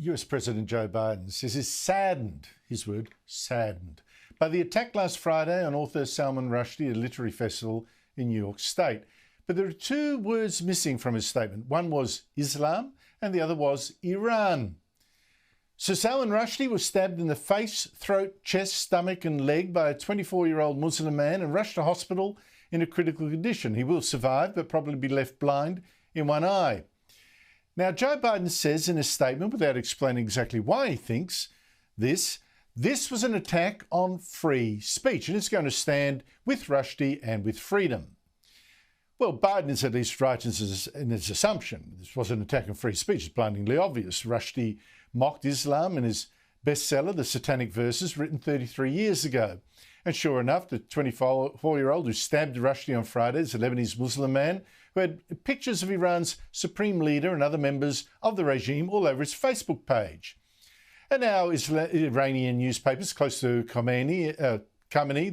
US President Joe Biden says he's saddened, his word, saddened, by the attack last Friday on author Salman Rushdie at a literary festival in New York State. But there are two words missing from his statement. One was Islam and the other was Iran. So Salman Rushdie was stabbed in the face, throat, chest, stomach and leg by a 24-year-old Muslim man and rushed to hospital in a critical condition. He will survive, but probably be left blind in one eye. Now, Joe Biden says in his statement, without explaining exactly why he thinks this was an attack on free speech, and it's going to stand with Rushdie and with freedom. Well, Biden is at least right in his assumption. This was an attack on free speech. It's blindingly obvious. Rushdie mocked Islam in his bestseller, The Satanic Verses, written 33 years ago. And sure enough, the 24-year-old who stabbed Rushdie on Friday is a Lebanese Muslim man who had pictures of Iran's supreme leader and other members of the regime all over his Facebook page. And now Iranian newspapers close to Khamenei,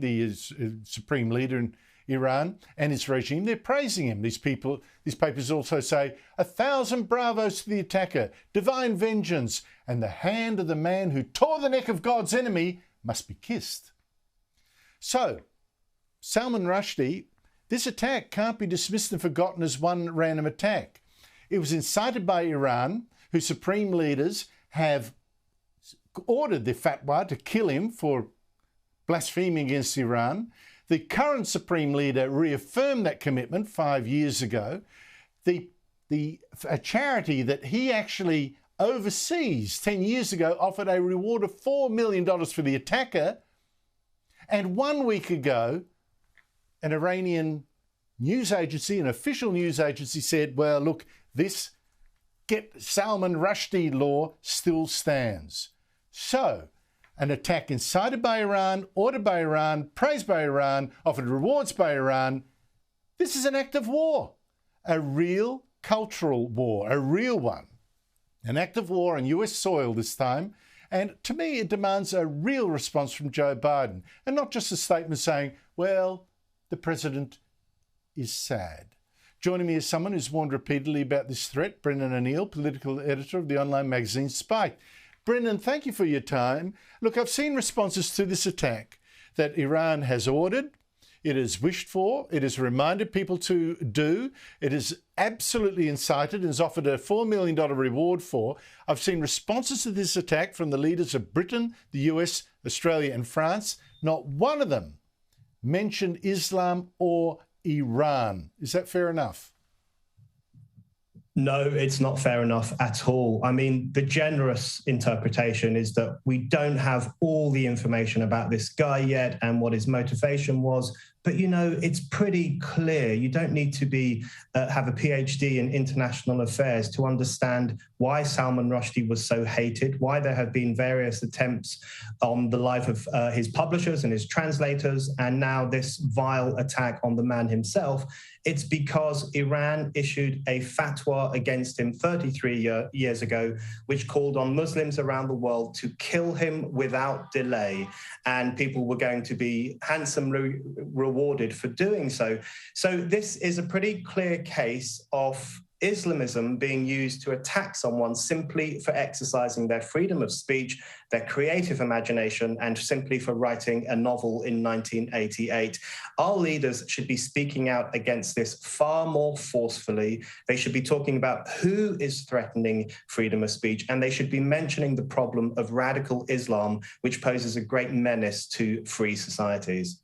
the supreme leader in Iran, and his regime, they're praising him. These papers also say, 1,000 bravos to the attacker, divine vengeance, and the hand of the man who tore the neck of God's enemy must be kissed. So, Salman Rushdie, this attack can't be dismissed and forgotten as one random attack. It was incited by Iran, whose supreme leaders have ordered the fatwa to kill him for blaspheming against Iran. The current supreme leader reaffirmed that commitment 5 years ago. A charity that he actually oversees 10 years ago offered a reward of $4 million for the attacker. And 1 week ago, an Iranian news agency, an official news agency said, well, look, this Get Salman Rushdie law still stands. So, an attack incited by Iran, ordered by Iran, praised by Iran, offered rewards by Iran. This is an act of war, a real cultural war, a real one. An act of war on US soil this time. And to me, it demands a real response from Joe Biden, and not just a statement saying, well, the president is sad. Joining me is someone who's warned repeatedly about this threat, Brendan O'Neill, political editor of the online magazine Spike. Brendan, thank you for your time. Look, I've seen responses to this attack that Iran has ordered, it has wished for, it has reminded people to do, it has absolutely incited and has offered a $4 million reward for. I've seen responses to this attack from the leaders of Britain, the US, Australia and France. Not one of them mentioned Islam or Iran. Is that fair enough? No, it's not fair enough at all. I mean, the generous interpretation is that we don't have all the information about this guy yet and what his motivation was. But, you know, it's pretty clear. You don't need to have a PhD in international affairs to understand why Salman Rushdie was so hated, why there have been various attempts on the life of his publishers and his translators, and now this vile attack on the man himself. It's because Iran issued a fatwa against him 33 years ago, which called on Muslims around the world to kill him without delay. And people were going to be handsomely rewarded for doing so. So this is a pretty clear case of Islamism being used to attack someone simply for exercising their freedom of speech, their creative imagination, and simply for writing a novel in 1988. Our leaders should be speaking out against this far more forcefully. They should be talking about who is threatening freedom of speech, and they should be mentioning the problem of radical Islam, which poses a great menace to free societies.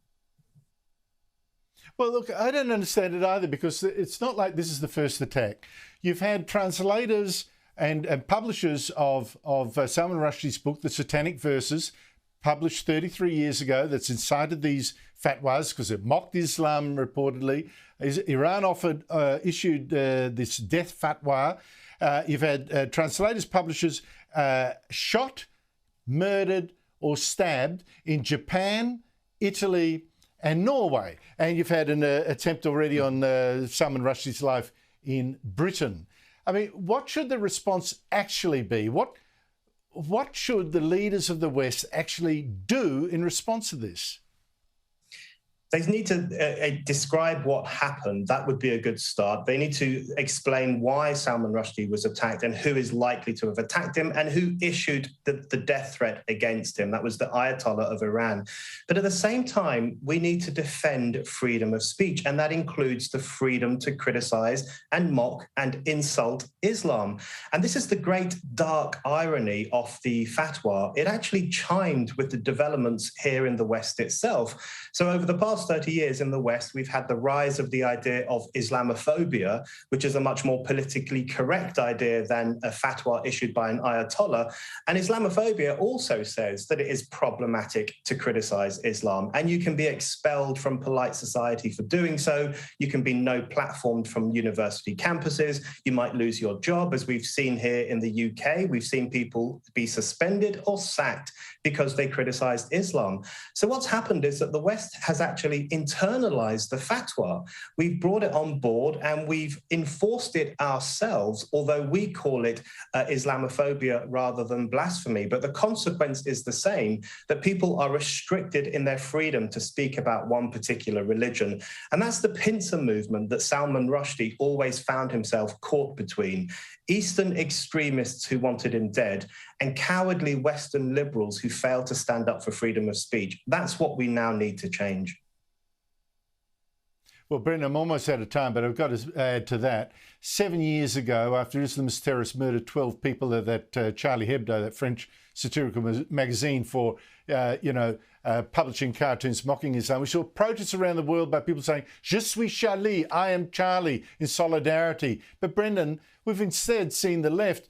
Well, look, I don't understand it either, because it's not like this is the first attack. You've had translators and publishers of Salman Rushdie's book, The Satanic Verses, published 33 years ago, that's incited these fatwas because it mocked Islam reportedly. Iran issued this death fatwa. You've had translators, publishers shot, murdered or stabbed in Japan, Italy and Norway. And you've had an attempt already on Salman Rushdie's life in Britain. I mean, what should the response actually be? What should the leaders of the West actually do in response to this? They need to describe what happened. That would be a good start. They need to explain why Salman Rushdie was attacked and who is likely to have attacked him and who issued the death threat against him. That was the Ayatollah of Iran. But at the same time, we need to defend freedom of speech, and that includes the freedom to criticize and mock and insult Islam. And this is the great dark irony of the fatwa. It actually chimed with the developments here in the West itself. So over the past 30 years in the West, we've had the rise of the idea of Islamophobia, which is a much more politically correct idea than a fatwa issued by an Ayatollah. And Islamophobia also says that it is problematic to criticize Islam, and you can be expelled from polite society for doing so. You can be no platformed from university campuses. You might lose your job, as we've seen here in the UK. We've seen people be suspended or sacked because they criticized Islam. So what's happened is that the West has actually internalized the fatwa. We've brought it on board and we've enforced it ourselves, although we call it Islamophobia rather than blasphemy. But the consequence is the same, that people are restricted in their freedom to speak about one particular religion. And that's the pincer movement that Salman Rushdie always found himself caught between. Eastern extremists who wanted him dead and cowardly Western liberals who failed to stand up for freedom of speech. That's what we now need to change. Well, Brendan, I'm almost out of time, but I've got to add to that. 7 years ago, after Islamist terrorists murdered 12 people at that Charlie Hebdo, that French satirical magazine, for, publishing cartoons mocking Islam, we saw protests around the world by people saying, Je suis Charlie, I am Charlie, in solidarity. But Brendan, we've instead seen the left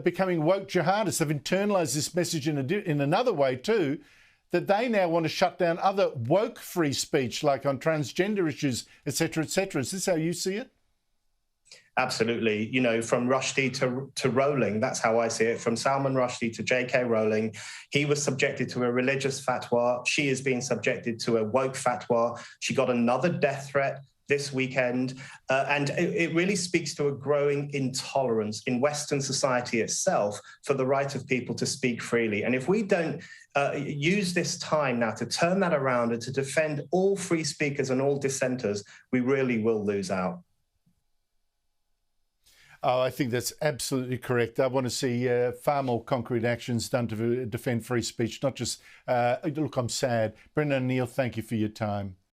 becoming woke jihadists. They've internalised this message in another way too, that they now want to shut down other woke free speech, like on transgender issues, etc., etc. Is this how you see it? Absolutely. You know, from Rushdie to Rowling, that's how I see it. From Salman Rushdie to J.K. Rowling, he was subjected to a religious fatwa. She is being subjected to a woke fatwa. She got another death threat this weekend. And it really speaks to a growing intolerance in Western society itself for the right of people to speak freely. And if we don't use this time now to turn that around and to defend all free speakers and all dissenters, we really will lose out. Oh, I think that's absolutely correct. I want to see far more concrete actions done to defend free speech, not just, look, I'm sad. Brendan O'Neill, thank you for your time.